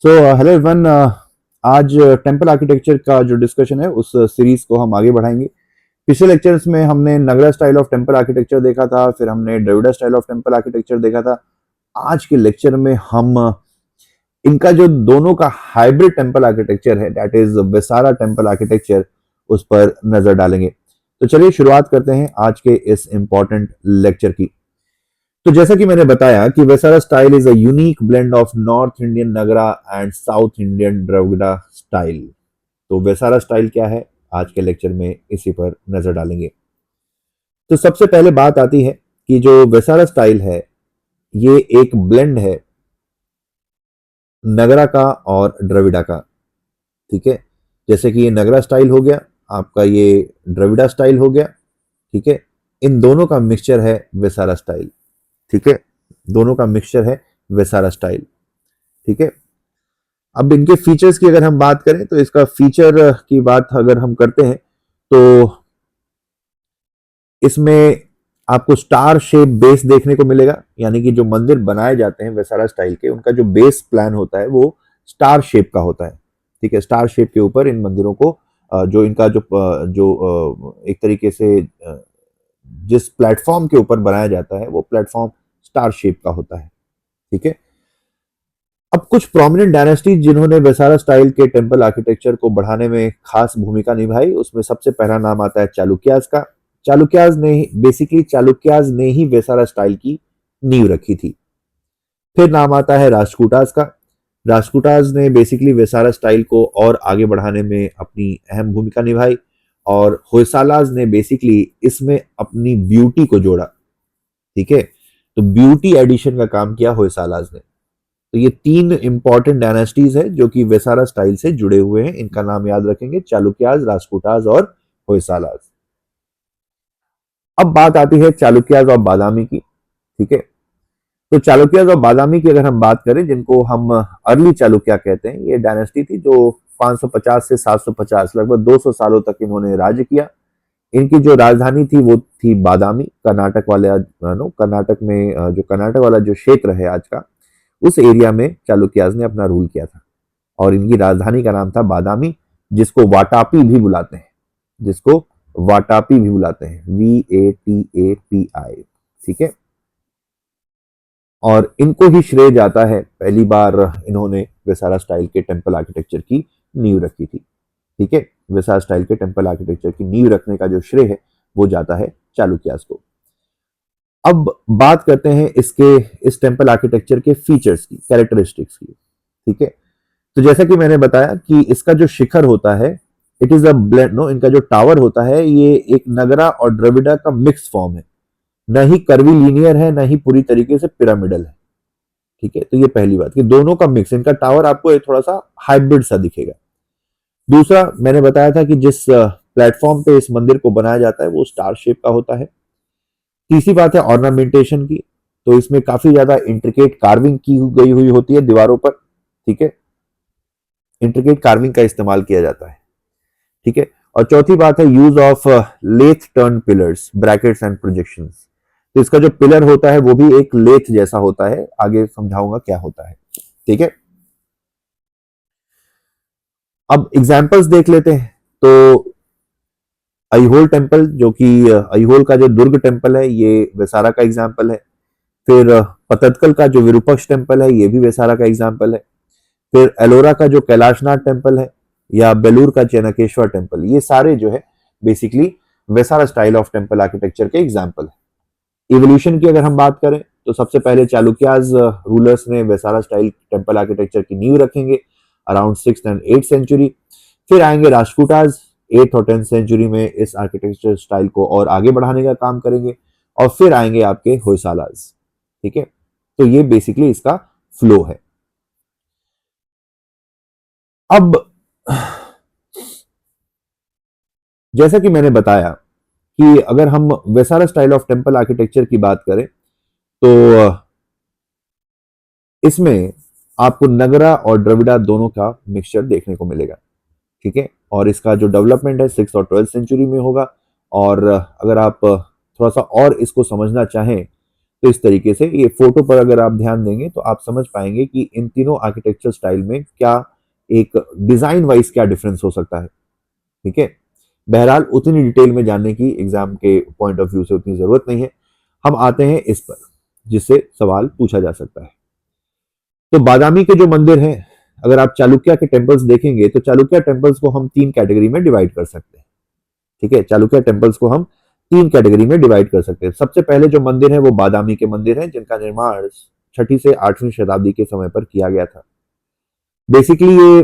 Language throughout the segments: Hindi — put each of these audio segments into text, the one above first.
So hello everyone. आज टेम्पल आर्किटेक्चर का जो डिस्कशन है उस सीरीज को हम आगे बढ़ाएंगे। पिछले लेक्चर्स में हमने नगरा स्टाइल ऑफ टेम्पल आर्किटेक्चर देखा था, फिर हमने Dravida style of temple architecture देखा था। आज के लेक्चर में हम इनका जो दोनों का हाइब्रिड टेम्पल आर्किटेक्चर है, that is Vesara temple architecture, उस पर नजर डालेंगे। तो चलिए शुरुआत करते हैं आज के इस इंपॉर्टेंट लेक्चर की। तो जैसा कि मैंने बताया कि Vesara style is a unique blend of north Indian Nagara and south Indian Dravida style. तो वेसारा स्टाइल क्या है, आज के लेक्चर में इसी पर नजर डालेंगे। तो सबसे पहले बात आती है कि जो वेसारा स्टाइल है ये एक ब्लेंड है नगरा का और द्रविड़ा का। ठीक है, जैसे कि ये नगरा स्टाइल हो गया, आपका ये द्रविड़ा स्टाइल हो गया। ठीक है, इन दोनों का मिक्सचर है वेसारा स्टाइल। ठीक है, दोनों का मिक्सचर है वेसारा स्टाइल। ठीक है, अब इनके फीचर्स की अगर हम बात करें तो इसका फीचर की बात अगर हम करते हैं तो इसमें आपको स्टार शेप बेस देखने को मिलेगा, यानी कि जो मंदिर बनाए जाते हैं वेसारा स्टाइल के, उनका जो बेस प्लान होता है वो स्टार शेप का होता है। ठीक है, स्टार शेप के ऊपर इन मंदिरों को जो इनका जो एक तरीके से जिस प्लेटफॉर्म के ऊपर बनाया जाता है वो प्लेटफॉर्म स्टार शेप का होता है। ठीक है, अब कुछ प्रोमिनेंट डायनेस्टी जिन्होंने वेसारा स्टाइल के टेम्पल आर्किटेक्चर को बढ़ाने में खास भूमिका निभाई, उसमें सबसे पहला नाम आता है चालुक्याज का। चालुक्याज ने ही वेसारा स्टाइल की नींव रखी थी। फिर नाम आता है राष्ट्रकूटाज का। राष्ट्रकूटाज ने बेसिकली वेसारा स्टाइल को और आगे बढ़ाने में अपनी अहम भूमिका निभाई, और होयसालाज ने बेसिकली इसमें अपनी ब्यूटी को जोड़ा। ठीक है, तो ब्यूटी एडिशन का काम किया होयसालाज ने। तो ये तीन इंपॉर्टेंट डायनेस्टीज है जो कि वेसारा स्टाइल से जुड़े हुए हैं। इनका नाम याद रखेंगे, चालुक्याज, राष्ट्रकूटाज और होयसालाज। अब बात आती है चालुक्याज और बादामी की। ठीक है, तो चालुक्याज और बादामी की अगर हम बात करें, जिनको हम अर्ली चालुक्या कहते हैं, ये डायनेस्टी थी जो 550 से 750 लगभग 200 सालों तक इन्होंने राज्य किया। इनकी जो राजधानी थी वो थी बादामी, कर्नाटक वाले कर्नाटक में जो कर्नाटक वाला जो क्षेत्र है आज का, उस एरिया में चालुक्याज ने अपना रूल किया था। और इनकी राजधानी का नाम था बादामी, जिसको वाटापी भी बुलाते हैं, जिसको वाटापी भी बुलाते हैं, VATAPI। ठीक है, और इनको ही श्रेय जाता है, पहली बार इन्होंने वेसारा स्टाइल के टेम्पल आर्किटेक्चर की नींव रखी थी। ठीक है, वेसारा स्टाइल के टेम्पल आर्किटेक्चर की नींव रखने का जो श्रेय है वो जाता है चालुक्याज को। अब बात करते हैं इसके इस टेम्पल आर्किटेक्चर के फीचर्स की, कैरेक्टरिस्टिक्स की। ठीक है, तो जैसा कि मैंने बताया कि इसका जो शिखर होता है, it is a blend, no, इनका जो टावर होता है ये एक नगरा और द्रविड़ा का मिक्स फॉर्म है। न ही कर्वी लीनियर है, न ही पूरी तरीके से पिरामिडल है। ठीक है, तो ये पहली बात कि दोनों का मिक्स, इनका टावर आपको थोड़ा सा हाइब्रिड सा दिखेगा। दूसरा, मैंने बताया था कि जिस प्लेटफॉर्म पे इस मंदिर को बनाया जाता है वो स्टार शेप का होता है। तीसरी बात है ऑर्नामेंटेशन की। तो इसमें काफी ज्यादा इंट्रिकेट कार्विंग की गई हुई होती है दीवारों पर। ठीक है, इंट्रिकेट कार्विंग का इस्तेमाल किया जाता है। ठीक है, और चौथी बात है use of lathe turn pillars, brackets and projections. तो इसका जो पिलर होता है वो भी एक लेथ जैसा होता है, आगे समझाऊंगा क्या होता है। ठीक है, अब एग्जांपल्स देख लेते हैं। तो अहिहोल टेम्पल, जो कि अहिहोल का जो दुर्ग टेम्पल है, ये वेसारा का एग्जाम्पल है। फिर पतदकल का जो विरूपक्ष टेम्पल है, ये भी वेसारा का एग्जाम्पल है। फिर एलोरा का जो कैलाशनाथ टेम्पल है, या बेलूर का चेनकेश्वर टेम्पल, ये सारे जो है basically Vesara style of temple architecture के एग्जाम्पल है। इवोल्यूशन की अगर हम बात करें तो सबसे पहले चालुक्याज रूलर्स ने वेसारा स्टाइल टेम्पल आर्किटेक्चर की नींव रखेंगे around 6th and 8th century. फिर आएंगे राष्ट्रकूटाज, 8th और 10th सेंचुरी में इस आर्किटेक्चर स्टाइल को और आगे बढ़ाने का काम करेंगे। और फिर आएंगे आपके होयसालाज। ठीक है, तो ये बेसिकली इसका फ्लो है। अब जैसा कि मैंने बताया कि अगर हम Vesara style of temple architecture की बात करें तो इसमें आपको नगरा और द्रविड़ा दोनों का मिक्सचर देखने को मिलेगा। ठीक है, और इसका जो डेवलपमेंट है 6th और 12th सेंचुरी में होगा। और अगर आप थोड़ा सा और इसको समझना चाहें तो इस तरीके से ये फोटो पर अगर आप ध्यान देंगे तो आप समझ पाएंगे कि इन तीनों आर्किटेक्चर स्टाइल में क्या एक डिजाइन वाइज क्या डिफरेंस हो सकता है। ठीक है, बहरहाल उतनी डिटेल में जानने की एग्जाम के पॉइंट ऑफ व्यू से उतनी जरूरत नहीं है। हम आते हैं इस पर जिससे सवाल पूछा जा सकता है। तो बादामी के जो मंदिर हैं, अगर आप चालुक्य के टेम्पल्स देखेंगे तो चालुक्य टेम्पल्स को हम तीन कैटेगरी में डिवाइड कर सकते हैं। ठीक है, चालुक्य टेम्पल्स को हम तीन कैटेगरी में डिवाइड कर सकते हैं। सबसे पहले जो मंदिर है वो बादामी के मंदिर हैं, जिनका निर्माण 6ठी से 8वीं शताब्दी के समय पर किया गया था। बेसिकली ये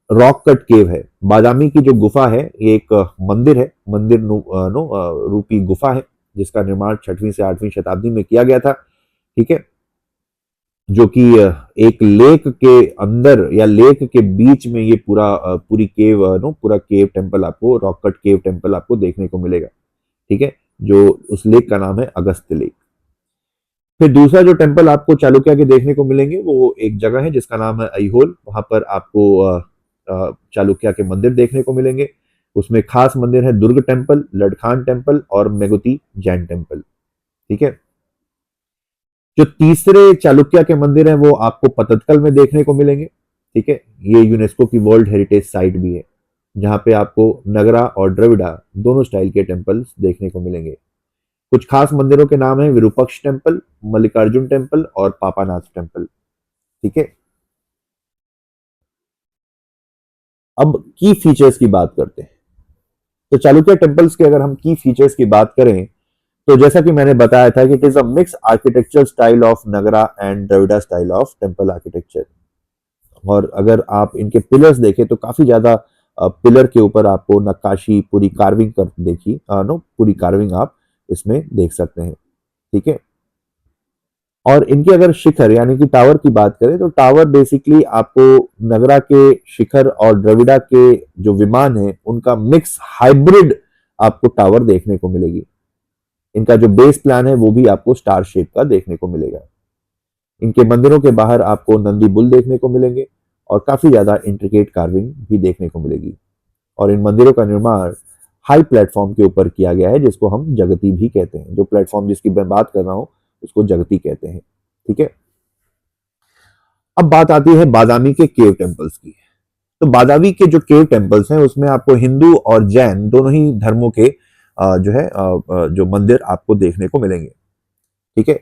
रॉक कट केव है। बादामी की जो गुफा है ये एक मंदिर है, मंदिर रूपी गुफा है, जिसका निर्माण 6वीं से 8वीं शताब्दी में किया गया था। ठीक है, जो कि एक लेक के अंदर या लेक के बीच में ये पूरी केव पूरा केव टेम्पल आपको, रॉक कट केव टेम्पल आपको देखने को मिलेगा। ठीक है, जो उस लेक का नाम है अगस्त लेक। फिर दूसरा जो टेम्पल आपको चालुक्य के देखने को मिलेंगे वो एक जगह है जिसका नाम है अहिहोल। वहां पर आपको चालुक्य के मंदिर देखने को मिलेंगे। उसमें खास मंदिर है दुर्ग टेम्पल, लडखान टेम्पल और मेगुती जैन टेम्पल। ठीक है, जो तीसरे चालुक्य के मंदिर हैं वो आपको पतदकल में देखने को मिलेंगे। ठीक है, ये यूनेस्को की वर्ल्ड हेरिटेज साइट भी है, जहां पे आपको नगरा और द्रविड़ा दोनों स्टाइल के टेम्पल्स देखने को मिलेंगे। कुछ खास मंदिरों के नाम है विरूपक्ष टेम्पल, मल्लिकार्जुन टेम्पल और पापानाथ टेम्पल। ठीक है, अब की फीचर्स की बात करते हैं। तो चालुक्य टेम्पल्स के अगर हम की फीचर्स की बात करें तो जैसा कि मैंने बताया था कि it is a mix architecture style of Nagara and Dravida style of temple architecture. और अगर आप इनके पिलर्स देखें तो काफी ज्यादा पिलर के ऊपर आपको नक्काशी, पूरी कार्विंग कर देखी नो पूरी कार्विंग आप इसमें देख सकते हैं। ठीक है, और इनके अगर शिखर यानी कि टावर की बात करें तो टावर बेसिकली आपको नगरा के शिखर और द्रविड़ा के जो विमान है उनका मिक्स हाइब्रिड आपको टावर देखने को मिलेगी। इनका जो बेस प्लान है वो भी आपको स्टार शेप का देखने को मिलेगा। इनके मंदिरों के बाहर आपको नंदी बुल देखने को मिलेंगे और काफी ज्यादा इंट्रिकेट कार्विंग भी देखने को मिलेगी। और इन मंदिरों का निर्माण हाई प्लेटफॉर्म के ऊपर किया गया है, जिसको हम जगती भी कहते हैं। जो प्लेटफॉर्म जिसकी मैं बात कर रहा हूं उसको जगती कहते हैं। ठीक है, अब बात आती है बादामी के केव टेम्पल्स की। तो बादामी के जो केव टेम्पल्स हैं उसमें आपको हिंदू और जैन दोनों ही धर्मों के जो मंदिर आपको देखने को मिलेंगे। ठीक है,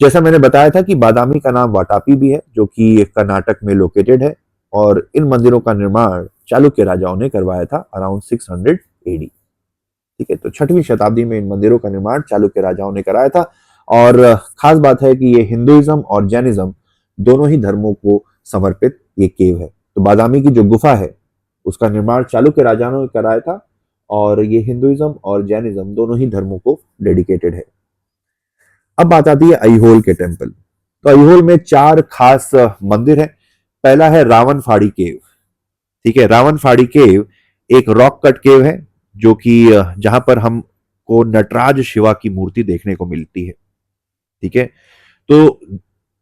जैसा मैंने बताया था कि बादामी का नाम वाटापी भी है, जो कि कर्नाटक में लोकेटेड है। और इन मंदिरों का निर्माण चालुक्य राजाओं ने करवाया था अराउंड 600 एडी। ठीक है, तो 6वीं शताब्दी में इन मंदिरों का निर्माण चालुक्य राजाओं ने कराया था। और खास बात है कि ये हिंदुइज्म और जैनिज्म दोनों ही धर्मों को समर्पित ये केव है। तो बादामी की जो गुफा है उसका निर्माण चालुक्य राजाओं ने कराया था और ये हिंदुइज्म और जैनिज्म दोनों ही धर्मों को डेडिकेटेड है। अब बात आती है अहिहोल के टेम्पल। तो अहिहोल में 4 खास मंदिर हैं। पहला है रावण फाड़ी केव। ठीक है, रावण फाड़ी केव एक रॉक कट केव है, जो कि जहां पर हमको नटराज शिवा की मूर्ति देखने को मिलती है। ठीक है, तो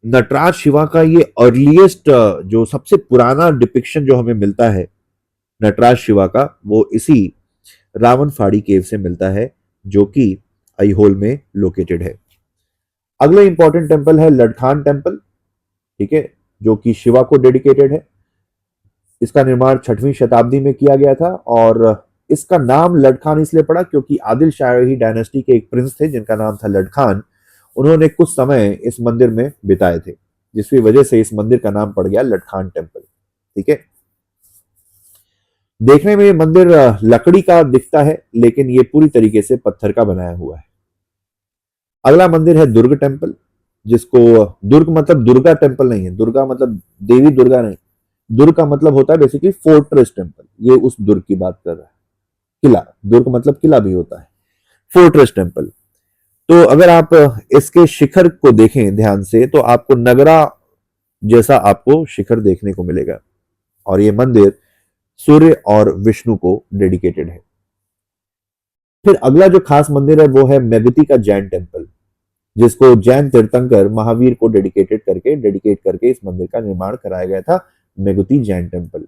नटराज शिवा का ये अर्लीस्ट जो सबसे पुराना डिपिक्शन जो हमें मिलता है नटराज शिवा का, वो इसी रावण फाड़ी केव से मिलता है, जो कि अहिहोल में लोकेटेड है। अगला इंपॉर्टेंट टेम्पल है लडखान टेम्पल। ठीक है, जो कि शिवा को डेडिकेटेड है। इसका निर्माण 6वीं शताब्दी में किया गया था और इसका नाम लडखान इसलिए पड़ा क्योंकि आदिल शाही डायनेस्टी के एक प्रिंस थे जिनका नाम था लडखान। उन्होंने कुछ समय इस मंदिर में बिताए थे, जिसकी वजह से इस मंदिर का नाम पड़ गया लडखान टेम्पल। ठीक है, देखने में ये मंदिर लकड़ी का दिखता है, लेकिन ये पूरी तरीके से पत्थर का बनाया हुआ है। अगला मंदिर है दुर्ग टेम्पल, जिसको दुर्ग मतलब दुर्गा टेम्पल नहीं है, दुर्गा मतलब देवी दुर्गा नहीं, दुर्ग का मतलब होता है बेसिकली फोर्ट्रेस टेम्पल। ये उस दुर्ग की बात कर रहा है, किला। दुर्ग मतलब किला भी होता है। फोर्ट्रेस टेम्पल, तो अगर आप इसके शिखर को देखें ध्यान से तो आपको नगरा जैसा आपको शिखर देखने को मिलेगा। और ये मंदिर सूर्य और विष्णु को डेडिकेटेड है। फिर अगला जो खास मंदिर है वो है मेगुती का जैन टेम्पल, जिसको जैन तीर्थंकर महावीर को डेडिकेट करके इस मंदिर का निर्माण कराया गया था, मेगुती जैन टेम्पल।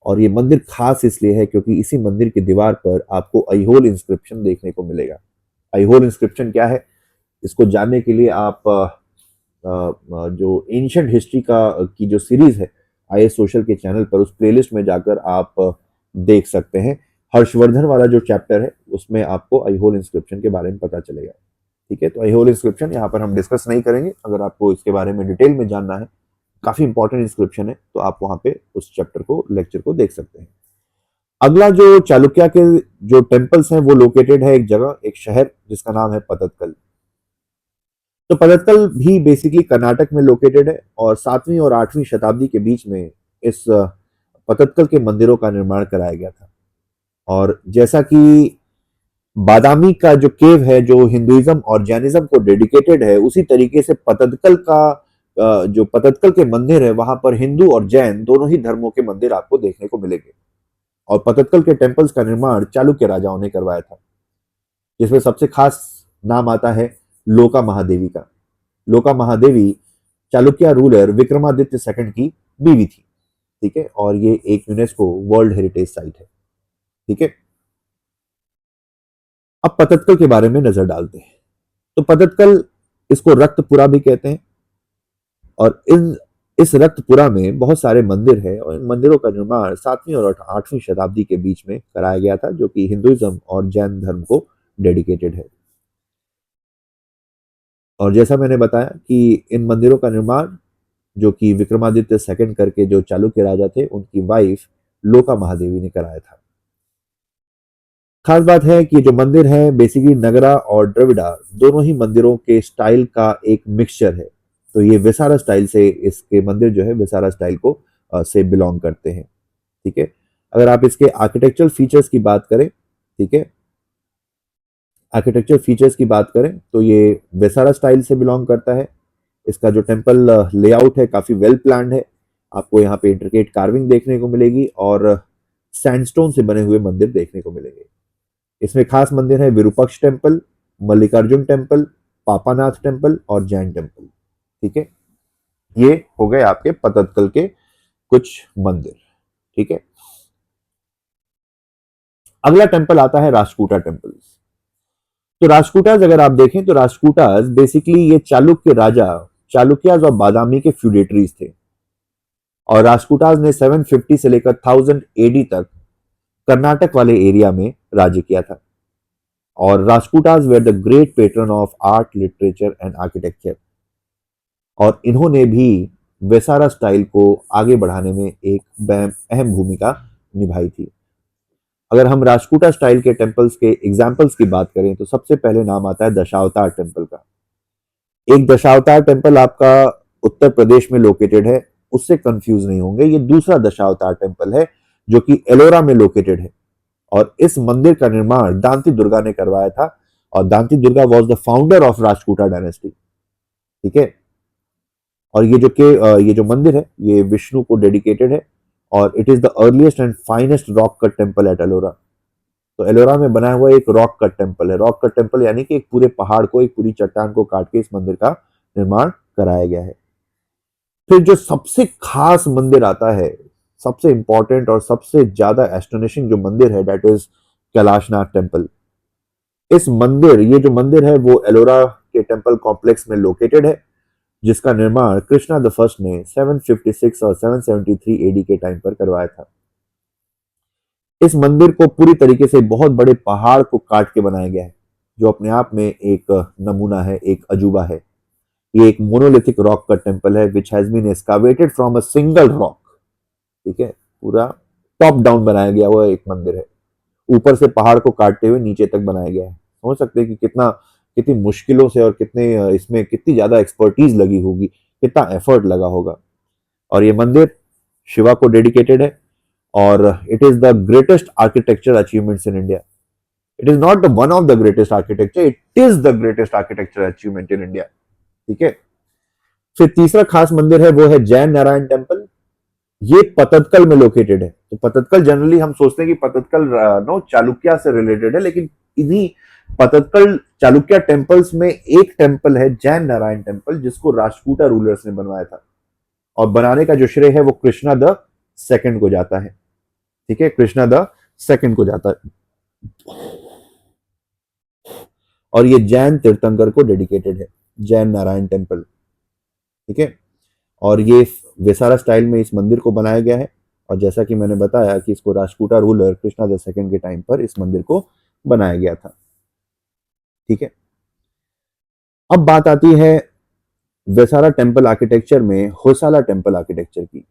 और ये मंदिर खास इसलिए है क्योंकि इसी मंदिर की दीवार पर आपको अहिहोल इंस्क्रिप्शन देखने को मिलेगा। अहिहोल इंस्क्रिप्शन क्या है? इसको जानने के लिए आप जो एंशियंट हिस्ट्री की जो सीरीज है आईएएस सोशल के चैनल पर, उस प्लेलिस्ट में जाकर आप देख सकते हैं। हर्षवर्धन वाला जो चैप्टर है उसमें आपको अहिहोल इंस्क्रिप्शन के बारे में पता चलेगा। ठीक है, तो अहिहोल इंस्क्रिप्शन यहाँ पर हम डिस्कस नहीं करेंगे। अगर आपको इसके बारे में डिटेल में जानना है, काफी इंपॉर्टेंट इंस्क्रिप्शन है, तो आप वहां पे उस चैप्टर को, लेक्चर को देख सकते हैं। अगला जो चालुक्य के जो टेम्पल्स हैं वो लोकेटेड है एक जगह, एक शहर जिसका नाम है पतत्कल। तो पतत्कल भी बेसिकली कर्नाटक में लोकेटेड है और 7वीं और 8वीं शताब्दी के बीच में इस पतत्कल के मंदिरों का निर्माण कराया गया था। और जैसा कि बादामी का जो केव है जो हिंदुइज्म और जैनिज्म को डेडिकेटेड है, उसी तरीके से पतत्कल का जो पतत्कल के मंदिर है वहां पर हिंदू और जैन दोनों ही धर्मों के मंदिर आपको देखने को मिलेंगे। और पतत्कल के टेम्पल्स का निर्माण चालुक्य राजाओं ने करवाया था, जिसमें सबसे खास नाम आता है लोका महादेवी का। लोका महादेवी चालुक्य रूलर विक्रमादित्य सेकंड की बीवी थी। ठीक है, और ये एक यूनेस्को वर्ल्ड हेरिटेज साइट है। ठीक है, अब पतत्कल के बारे में नजर डालते हैं। तो पतत्कल, इसको रक्तपुरा भी कहते हैं, और इस रक्तपुरा में बहुत सारे मंदिर है और इन मंदिरों का निर्माण 7वीं और 8वीं शताब्दी के बीच में कराया गया था, जो कि हिंदुइज्म और जैन धर्म को डेडिकेटेड है। और जैसा मैंने बताया कि इन मंदिरों का निर्माण जो कि विक्रमादित्य सेकंड करके जो चालुक्य राजा थे, उनकी वाइफ लोका महादेवी ने कराया था। खास बात है कि जो मंदिर है बेसिकली नगरा और द्रविड़ा दोनों ही मंदिरों के स्टाइल का एक मिक्सचर है। तो ये विसारा स्टाइल से, इसके मंदिर जो है विसारा स्टाइल को से बिलोंग करते हैं। ठीक है, अगर आप इसके आर्किटेक्चरल फीचर्स की बात करें, ठीक है, आर्किटेक्चर फीचर्स की बात करें तो ये विसारा स्टाइल से बिलोंग करता है। इसका जो टेम्पल लेआउट है काफी वेल प्लान्ड है। आपको यहाँ पे इंट्रिकेट कार्विंग देखने को मिलेगी और सैंडस्टोन से बने हुए मंदिर देखने को मिलेंगे। इसमें खास मंदिर है Virupaksha temple, Mallikarjuna temple, Papanatha temple और जैन टेम्पल। ठीक है, ये हो गए आपके पतत्कल के कुछ मंदिर। ठीक है, अगला टेम्पल आता है राष्ट्रकूटा टेम्पल। तो राष्ट्रकूटास अगर आप देखें तो राष्ट्रकूटास बेसिकली ये चालुक्य राजा, चालुक्यास और बादामी के फ्यूडेटरीज थे। और राष्ट्रकूटास ने 750 से लेकर 1000 एडी तक कर्नाटक वाले एरिया में राज्य किया था। और Rashtrakutas were the great patron of art, literature and architecture. और इन्होंने भी वेसारा स्टाइल को आगे बढ़ाने में एक अहम भूमिका निभाई थी। अगर हम राष्ट्रकूटा स्टाइल के टेम्पल्स के एग्जाम्पल्स की बात करें तो सबसे पहले नाम आता है दशावतार टेम्पल का। एक दशावतार टेम्पल आपका उत्तर प्रदेश में लोकेटेड है, उससे कंफ्यूज नहीं होंगे। ये दूसरा दशावतार टेम्पल है जो कि एलोरा में लोकेटेड है। और इस मंदिर का निर्माण दांती दुर्गा ने करवाया था। और Danti Durga was the founder of Rashtrakuta dynasty. ठीक है, और ये जो मंदिर है ये विष्णु को डेडिकेटेड है। और it is the earliest and finest rock cut temple at Ellora. तो एलोरा में बनाया हुआ एक रॉक कट टेम्पल है। रॉक कट टेम्पल यानी कि एक पूरे पहाड़ को, एक पूरी चट्टान को काट के इस मंदिर का निर्माण कराया गया है। फिर जो सबसे खास मंदिर आता है, सबसे इंपॉर्टेंट और सबसे ज्यादा एस्टोनिशिंग जो मंदिर है, दैट इज कैलाशनाथ टेम्पल। ये जो मंदिर है वो एलोरा के टेम्पल कॉम्प्लेक्स में लोकेटेड है, जिसका निर्माण कृष्णा द फर्स्ट ने 756 और 773 एडी के टाइम पर करवाया था। इस मंदिर को पूरी तरीके से बहुत बड़े पहाड़ को काट के बनाया गया है, जो अपने आप में एक नमूना है, एक अजूबा है। ये एक मोनोलिथिक रॉक का टेम्पल है which has been excavated from a single rock. ठीक है, पूरा टॉप डाउन बनाया गया हुआ एक मंदिर है। ऊपर से पहाड़ को काटते हुए नीचे तक बनाया गया है। समझ सकते हैं कि कितनी मुश्किलों से और इसमें कितनी ज्यादा एक्सपर्टीज लगी होगी, कितना एफर्ट लगा होगा। और ये मंदिर शिवा को डेडिकेटेड है और it is the greatest architecture achievements in India. It is not the one of the greatest architecture, it is the greatest architecture achievement in India. ठीक है, फिर तीसरा खास मंदिर है वो है जैन नारायण टेम्पल। ये पतत्कल में लोकेटेड है। तो पतत्कल जनरली हम सोचते हैं कि पतत्कल नो चालुक्य से रिलेटेड है, लेकिन इन्हीं पतत्कल चालुक्य टेम्पल्स में एक टेम्पल है जैन नारायण टेम्पल, जिसको राष्ट्रकूटा रूलर्स ने बनवाया था। और बनाने का जो श्रेय है वो कृष्णा द सेकंड को जाता है। ठीक है, कृष्णा द सेकंड को जाता है। और ये जैन तीर्थंकर को डेडिकेटेड है, जैन नारायण टेम्पल। ठीक है, और ये वेसारा स्टाइल में इस मंदिर को बनाया गया है। और जैसा कि मैंने बताया कि इसको राजपूता रूलर कृष्णा द सेकंड के टाइम पर इस मंदिर को बनाया गया था। ठीक है, अब बात आती है वेसारा टेम्पल आर्किटेक्चर में होयसाला टेम्पल आर्किटेक्चर की।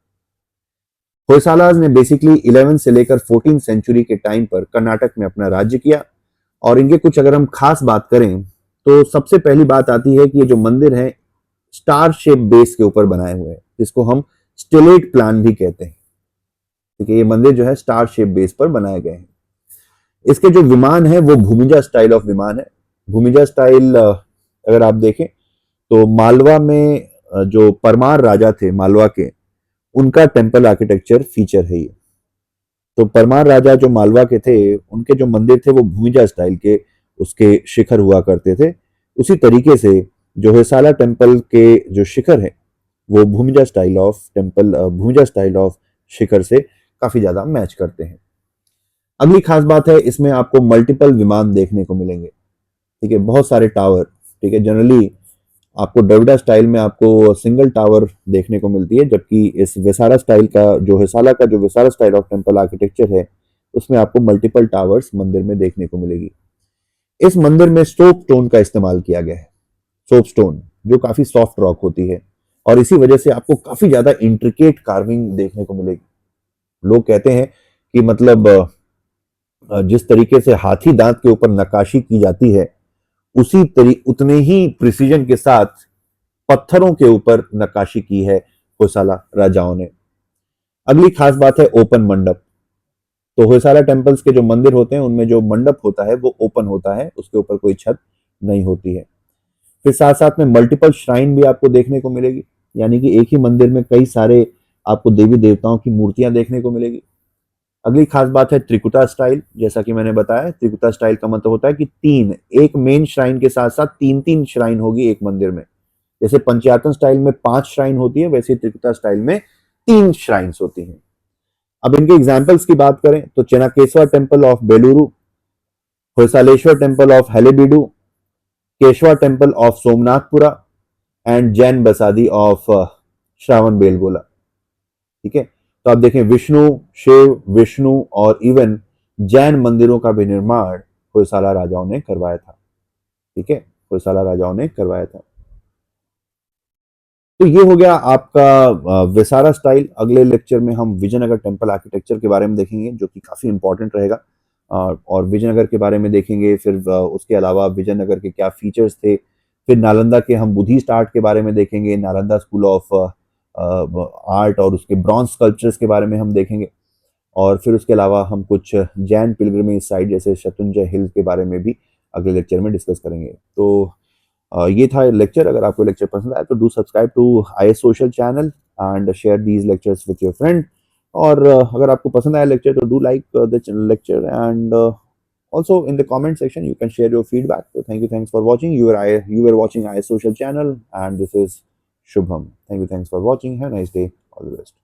होयसालाज ने बेसिकली 11 से लेकर 14 सेंचुरी के टाइम पर कर्नाटक में अपना राज्य किया। और इनके कुछ अगर हम खास बात करें तो सबसे पहली बात आती है कि ये जो मंदिर है स्टार शेप बेस के ऊपर बनाए हुए हैं, जिसको हम स्टेलेट प्लान भी कहते हैं। ठीक है, ये मंदिर जो है स्टार शेप बेस पर बनाए गए हैं। इसके जो विमान है वो भूमिजा स्टाइल ऑफ विमान है। भूमिजा स्टाइल अगर आप देखें तो मालवा में जो परमार राजा थे मालवा के, उनका टेम्पल आर्किटेक्चर फीचर है ये। तो परमार राजा जो मालवा के थे, उनके जो मंदिर थे वो भूमिजा स्टाइल के उसके शिखर हुआ करते थे। उसी तरीके से जो होयसाला टेम्पल के जो शिखर है वो Bhumija style of temple, Bhumija style of shikhar से काफी ज्यादा मैच करते हैं। अगली खास बात है, इसमें आपको मल्टीपल विमान देखने को मिलेंगे। ठीक है, बहुत सारे टावर। ठीक है, जनरली आपको द्रविड़ा स्टाइल में आपको सिंगल टावर देखने को मिलती है, जबकि इस वेसारा स्टाइल का जो होयसाला का जो Vesara style of temple architecture है उसमें आपको मल्टीपल टावर्स मंदिर में देखने को मिलेगी। इस मंदिर में सोप स्टोन का इस्तेमाल किया गया है, सोप स्टोन जो काफी सॉफ्ट रॉक होती है, और इसी वजह से आपको काफी ज्यादा इंट्रिकेट कार्विंग देखने को मिलेगी। लोग कहते हैं कि मतलब जिस तरीके से हाथी दांत के ऊपर नक्काशी की जाती है उतने ही प्रिसीजन के साथ पत्थरों के ऊपर नक्काशी की है होयसाला राजाओं ने। अगली खास बात है ओपन मंडप। तो होयसाला टेम्पल्स के जो मंदिर होते हैं उनमें जो मंडप होता है वो ओपन होता है, उसके ऊपर कोई छत नहीं होती है। फिर साथ साथ में मल्टीपल श्राइन भी आपको देखने को मिलेगी, यानी कि एक ही मंदिर में कई सारे आपको देवी देवताओं की मूर्तियां देखने को मिलेगी। अगली खास बात है त्रिकुटा स्टाइल। जैसा कि मैंने बताया, त्रिकुटा स्टाइल का मतलब होता है कि तीन, एक मेन श्राइन के साथ साथ तीन तीन श्राइन होगी एक मंदिर में। जैसे पंचयातन स्टाइल में 5 श्राइन होती है, वैसे त्रिकुटा स्टाइल में 3 श्राइन्स होती हैं। अब इनके एग्जाम्पल्स की बात करें तो Chennakeshava temple of Beluru, Hoysaleswara temple of Halebidu, Keshava temple of Somanathapura and Jain basadi of Shravana Belagola. ठीक है, तो आप देखें विष्णु, शिव, विष्णु और इवन जैन मंदिरों का भी निर्माण होयसाला राजाओं ने करवाया था। ठीक है, होयसाला राजाओं ने करवाया था। तो ये हो गया आपका वेसारा स्टाइल। अगले लेक्चर में हम विजयनगर टेम्पल आर्किटेक्चर के बारे में देखेंगे, जो कि काफी इंपॉर्टेंट रहेगा। और विजयनगर के बारे में देखेंगे। फिर उसके अलावा विजयनगर के क्या फीचर्स थे। फिर नालंदा के हम बुद्धिस्ट आर्ट के बारे में देखेंगे, नालंदा स्कूल ऑफ आर्ट और उसके ब्रॉन्ज स्कल्पचर्स के बारे में हम देखेंगे। और फिर उसके अलावा हम कुछ जैन पिलग्रिमेज साइट जैसे शत्रुंजय हिल के बारे में भी अगले लेक्चर में डिस्कस करेंगे। तो ये था लेक्चर। अगर आपको लेक्चर पसंद आया तो do subscribe to IS social channel and share these lectures with your friend. और अगर आपको पसंद आया लेक्चर तो do like the lecture and also in the comment section you can share your feedback. So thanks for watching. You were watching IS Social channel and this is Shubham. Thanks for watching. Have a nice day. All the best.